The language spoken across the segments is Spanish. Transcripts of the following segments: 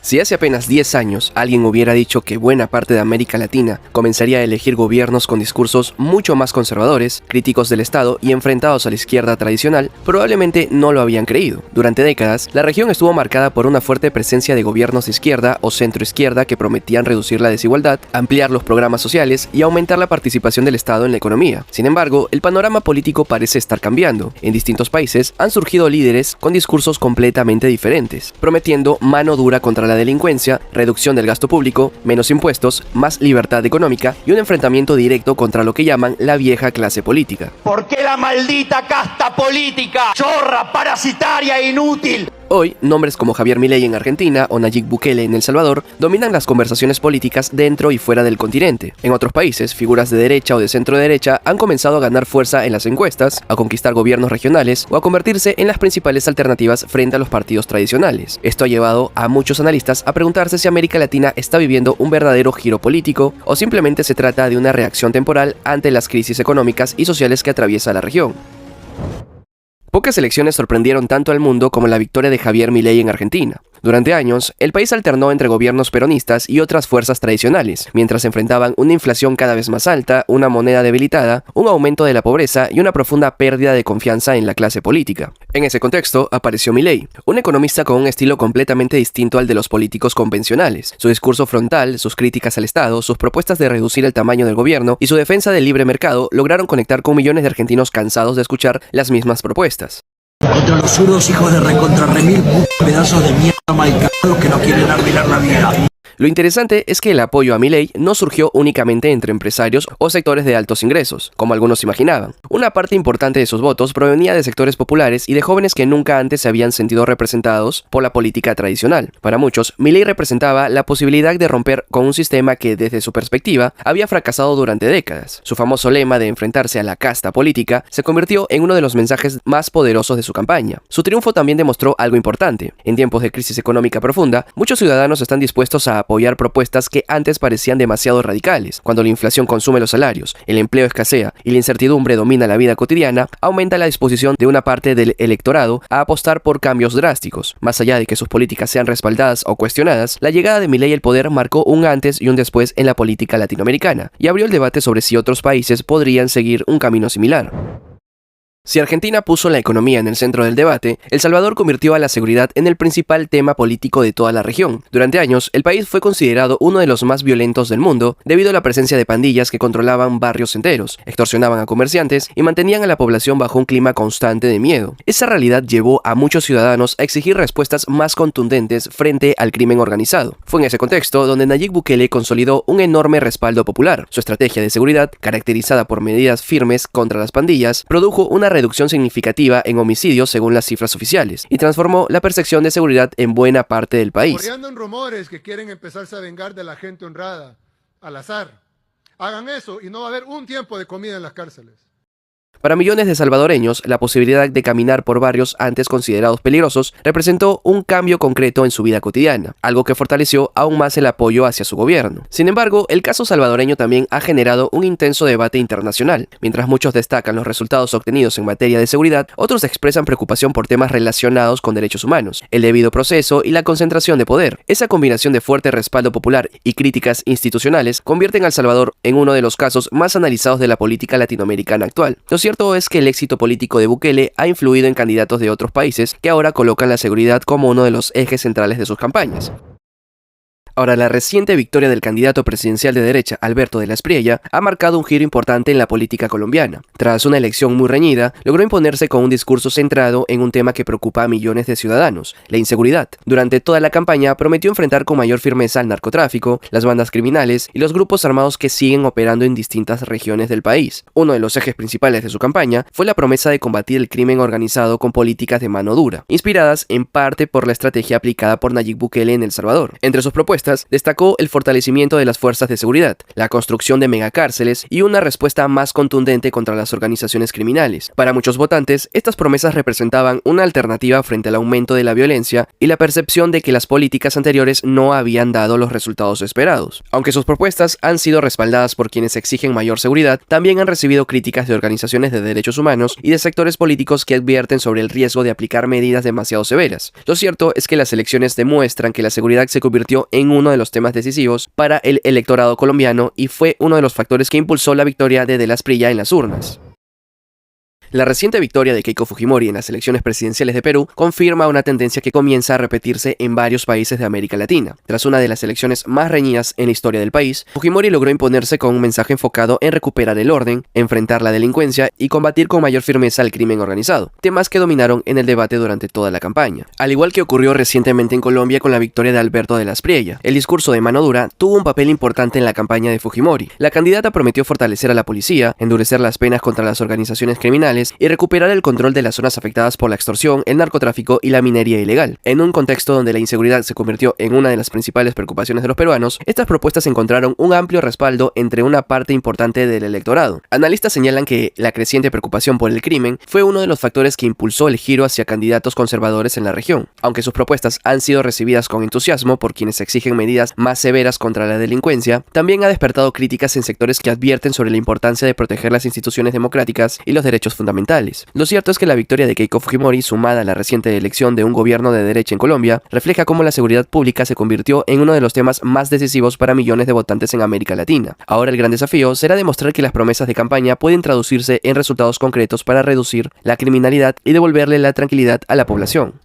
Si hace apenas 10 años alguien hubiera dicho que buena parte de América Latina comenzaría a elegir gobiernos con discursos mucho más conservadores, críticos del Estado y enfrentados a la izquierda tradicional, probablemente no lo habían creído. Durante décadas, la región estuvo marcada por una fuerte presencia de gobiernos de izquierda o centroizquierda que prometían reducir la desigualdad, ampliar los programas sociales y aumentar la participación del Estado en la economía. Sin embargo, el panorama político parece estar cambiando. En distintos países han surgido líderes con discursos completamente diferentes, prometiendo mano dura contra la delincuencia, reducción del gasto público, menos impuestos, más libertad económica y un enfrentamiento directo contra lo que llaman la vieja clase política. ¿Por qué la maldita casta política? Chorra, parasitaria e inútil. Hoy, nombres como Javier Milei en Argentina o Nayib Bukele en El Salvador dominan las conversaciones políticas dentro y fuera del continente. En otros países, figuras de derecha o de centro derecha han comenzado a ganar fuerza en las encuestas, a conquistar gobiernos regionales o a convertirse en las principales alternativas frente a los partidos tradicionales. Esto ha llevado a muchos analistas a preguntarse si América Latina está viviendo un verdadero giro político o simplemente se trata de una reacción temporal ante las crisis económicas y sociales que atraviesa la región. Pocas elecciones sorprendieron tanto al mundo como la victoria de Javier Milei en Argentina. Durante años, el país alternó entre gobiernos peronistas y otras fuerzas tradicionales, mientras enfrentaban una inflación cada vez más alta, una moneda debilitada, un aumento de la pobreza y una profunda pérdida de confianza en la clase política. En ese contexto, apareció Milei, un economista con un estilo completamente distinto al de los políticos convencionales. Su discurso frontal, sus críticas al Estado, sus propuestas de reducir el tamaño del gobierno y su defensa del libre mercado lograron conectar con millones de argentinos cansados de escuchar las mismas propuestas. Contra los zurdos hijos de recontra remil pedazos de mierda malcarados que no quieren arruinar la vida. Lo interesante es que el apoyo a Milei no surgió únicamente entre empresarios o sectores de altos ingresos, como algunos imaginaban. Una parte importante de sus votos provenía de sectores populares y de jóvenes que nunca antes se habían sentido representados por la política tradicional. Para muchos, Milei representaba la posibilidad de romper con un sistema que, desde su perspectiva, había fracasado durante décadas. Su famoso lema de enfrentarse a la casta política se convirtió en uno de los mensajes más poderosos de su campaña. Su triunfo también demostró algo importante. En tiempos de crisis económica profunda, muchos ciudadanos están dispuestos a apoyar propuestas que antes parecían demasiado radicales. Cuando la inflación consume los salarios, el empleo escasea y la incertidumbre domina la vida cotidiana, aumenta la disposición de una parte del electorado a apostar por cambios drásticos. Más allá de que sus políticas sean respaldadas o cuestionadas, la llegada de Milei al poder marcó un antes y un después en la política latinoamericana y abrió el debate sobre si otros países podrían seguir un camino similar. Si Argentina puso la economía en el centro del debate, El Salvador convirtió a la seguridad en el principal tema político de toda la región. Durante años, el país fue considerado uno de los más violentos del mundo debido a la presencia de pandillas que controlaban barrios enteros, extorsionaban a comerciantes y mantenían a la población bajo un clima constante de miedo. Esa realidad llevó a muchos ciudadanos a exigir respuestas más contundentes frente al crimen organizado. Fue en ese contexto donde Nayib Bukele consolidó un enorme respaldo popular. Su estrategia de seguridad, caracterizada por medidas firmes contra las pandillas, produjo una reducción significativa en homicidios según las cifras oficiales y transformó la percepción de seguridad en buena parte del país. Corriendo en rumores que quieren empezarse a vengar de la gente honrada al azar. Hagan eso y no va a haber un tiempo de comida en las cárceles. Para millones de salvadoreños, la posibilidad de caminar por barrios antes considerados peligrosos representó un cambio concreto en su vida cotidiana, algo que fortaleció aún más el apoyo hacia su gobierno. Sin embargo, el caso salvadoreño también ha generado un intenso debate internacional. Mientras muchos destacan los resultados obtenidos en materia de seguridad, otros expresan preocupación por temas relacionados con derechos humanos, el debido proceso y la concentración de poder. Esa combinación de fuerte respaldo popular y críticas institucionales convierten a El Salvador en uno de los casos más analizados de la política latinoamericana actual. Lo cierto es que el éxito político de Bukele ha influido en candidatos de otros países que ahora colocan la seguridad como uno de los ejes centrales de sus campañas. Ahora, la reciente victoria del candidato presidencial de derecha, Alberto de la Espriella, ha marcado un giro importante en la política colombiana. Tras una elección muy reñida, logró imponerse con un discurso centrado en un tema que preocupa a millones de ciudadanos, la inseguridad. Durante toda la campaña prometió enfrentar con mayor firmeza al narcotráfico, las bandas criminales y los grupos armados que siguen operando en distintas regiones del país. Uno de los ejes principales de su campaña fue la promesa de combatir el crimen organizado con políticas de mano dura, inspiradas en parte por la estrategia aplicada por Nayib Bukele en El Salvador. Entre sus propuestas propuestas, destacó el fortalecimiento de las fuerzas de seguridad, la construcción de megacárceles y una respuesta más contundente contra las organizaciones criminales. Para muchos votantes, estas promesas representaban una alternativa frente al aumento de la violencia y la percepción de que las políticas anteriores no habían dado los resultados esperados. Aunque sus propuestas han sido respaldadas por quienes exigen mayor seguridad, también han recibido críticas de organizaciones de derechos humanos y de sectores políticos que advierten sobre el riesgo de aplicar medidas demasiado severas. Lo cierto es que las elecciones demuestran que la seguridad se convirtió en uno de los temas decisivos para el electorado colombiano y fue uno de los factores que impulsó la victoria de Las Prilla en las urnas. La reciente victoria de Keiko Fujimori en las elecciones presidenciales de Perú confirma una tendencia que comienza a repetirse en varios países de América Latina. Tras una de las elecciones más reñidas en la historia del país, Fujimori logró imponerse con un mensaje enfocado en recuperar el orden, enfrentar la delincuencia y combatir con mayor firmeza el crimen organizado, temas que dominaron en el debate durante toda la campaña. Al igual que ocurrió recientemente en Colombia con la victoria de Alberto de Las Prilla, el discurso de mano dura tuvo un papel importante en la campaña de Fujimori. La candidata prometió fortalecer a la policía, endurecer las penas contra las organizaciones criminales y recuperar el control de las zonas afectadas por la extorsión, el narcotráfico y la minería ilegal. En un contexto donde la inseguridad se convirtió en una de las principales preocupaciones de los peruanos, estas propuestas encontraron un amplio respaldo entre una parte importante del electorado. Analistas señalan que la creciente preocupación por el crimen fue uno de los factores que impulsó el giro hacia candidatos conservadores en la región. Aunque sus propuestas han sido recibidas con entusiasmo por quienes exigen medidas más severas contra la delincuencia, también ha despertado críticas en sectores que advierten sobre la importancia de proteger las instituciones democráticas y los derechos fundamentales. Lo cierto es que la victoria de Keiko Fujimori, sumada a la reciente elección de un gobierno de derecha en Colombia, refleja cómo la seguridad pública se convirtió en uno de los temas más decisivos para millones de votantes en América Latina. Ahora el gran desafío será demostrar que las promesas de campaña pueden traducirse en resultados concretos para reducir la criminalidad y devolverle la tranquilidad a la población.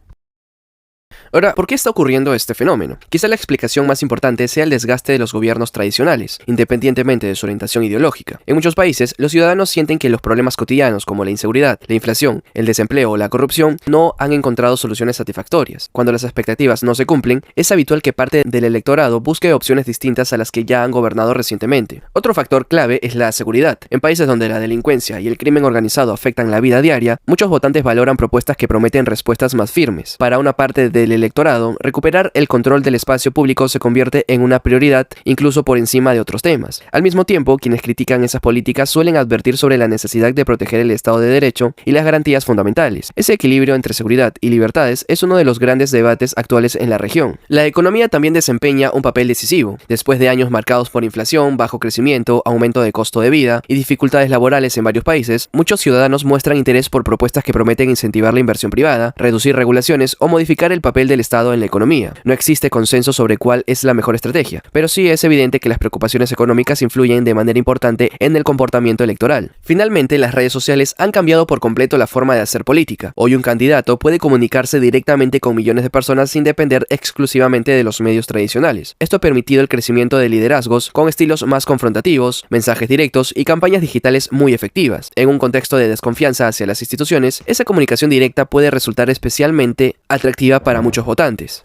Ahora, ¿por qué está ocurriendo este fenómeno? Quizá la explicación más importante sea el desgaste de los gobiernos tradicionales, independientemente de su orientación ideológica. En muchos países, los ciudadanos sienten que los problemas cotidianos como la inseguridad, la inflación, el desempleo o la corrupción no han encontrado soluciones satisfactorias. Cuando las expectativas no se cumplen, es habitual que parte del electorado busque opciones distintas a las que ya han gobernado recientemente. Otro factor clave es la seguridad. En países donde la delincuencia y el crimen organizado afectan la vida diaria, muchos votantes valoran propuestas que prometen respuestas más firmes. Para una parte del electorado, recuperar el control del espacio público se convierte en una prioridad incluso por encima de otros temas. Al mismo tiempo, quienes critican esas políticas suelen advertir sobre la necesidad de proteger el Estado de Derecho y las garantías fundamentales. Ese equilibrio entre seguridad y libertades es uno de los grandes debates actuales en la región. La economía también desempeña un papel decisivo. Después de años marcados por inflación, bajo crecimiento, aumento de costo de vida y dificultades laborales en varios países, muchos ciudadanos muestran interés por propuestas que prometen incentivar la inversión privada, reducir regulaciones o modificar el papel del Estado en la economía. No existe consenso sobre cuál es la mejor estrategia, pero sí es evidente que las preocupaciones económicas influyen de manera importante en el comportamiento electoral. Finalmente, las redes sociales han cambiado por completo la forma de hacer política. Hoy un candidato puede comunicarse directamente con millones de personas sin depender exclusivamente de los medios tradicionales. Esto ha permitido el crecimiento de liderazgos con estilos más confrontativos, mensajes directos y campañas digitales muy efectivas. En un contexto de desconfianza hacia las instituciones, esa comunicación directa puede resultar especialmente atractiva para muchos votantes.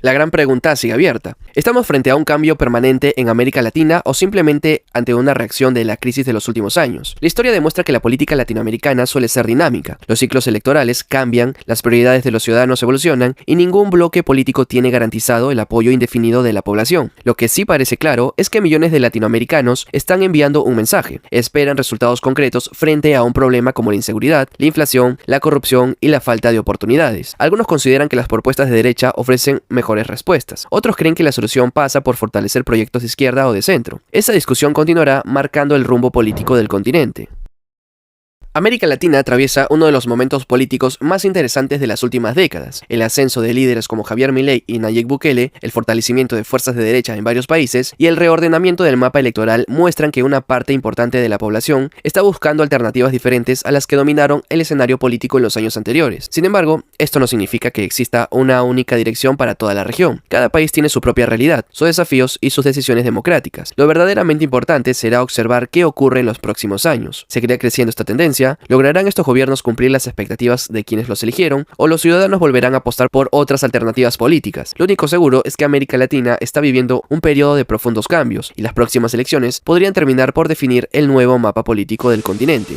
La gran pregunta sigue abierta. ¿Estamos frente a un cambio permanente en América Latina o simplemente ante una reacción de la crisis de los últimos años? La historia demuestra que la política latinoamericana suele ser dinámica. Los ciclos electorales cambian, las prioridades de los ciudadanos evolucionan y ningún bloque político tiene garantizado el apoyo indefinido de la población. Lo que sí parece claro es que millones de latinoamericanos están enviando un mensaje. Esperan resultados concretos frente a un problema como la inseguridad, la inflación, la corrupción y la falta de oportunidades. Algunos consideran que las propuestas de derecha ofrecen mejores respuestas. Otros creen que la solución pasa por fortalecer proyectos de izquierda o de centro. Esa discusión continuará marcando el rumbo político del continente. América Latina atraviesa uno de los momentos políticos más interesantes de las últimas décadas. El ascenso de líderes como Javier Milei y Nayib Bukele, el fortalecimiento de fuerzas de derecha en varios países y el reordenamiento del mapa electoral muestran que una parte importante de la población está buscando alternativas diferentes a las que dominaron el escenario político en los años anteriores. Sin embargo, esto no significa que exista una única dirección para toda la región. Cada país tiene su propia realidad, sus desafíos y sus decisiones democráticas. Lo verdaderamente importante será observar qué ocurre en los próximos años. ¿Seguirá creciendo esta tendencia? ¿Lograrán estos gobiernos cumplir las expectativas de quienes los eligieron? ¿O los ciudadanos volverán a apostar por otras alternativas políticas? Lo único seguro es que América Latina está viviendo un periodo de profundos cambios y las próximas elecciones podrían terminar por definir el nuevo mapa político del continente.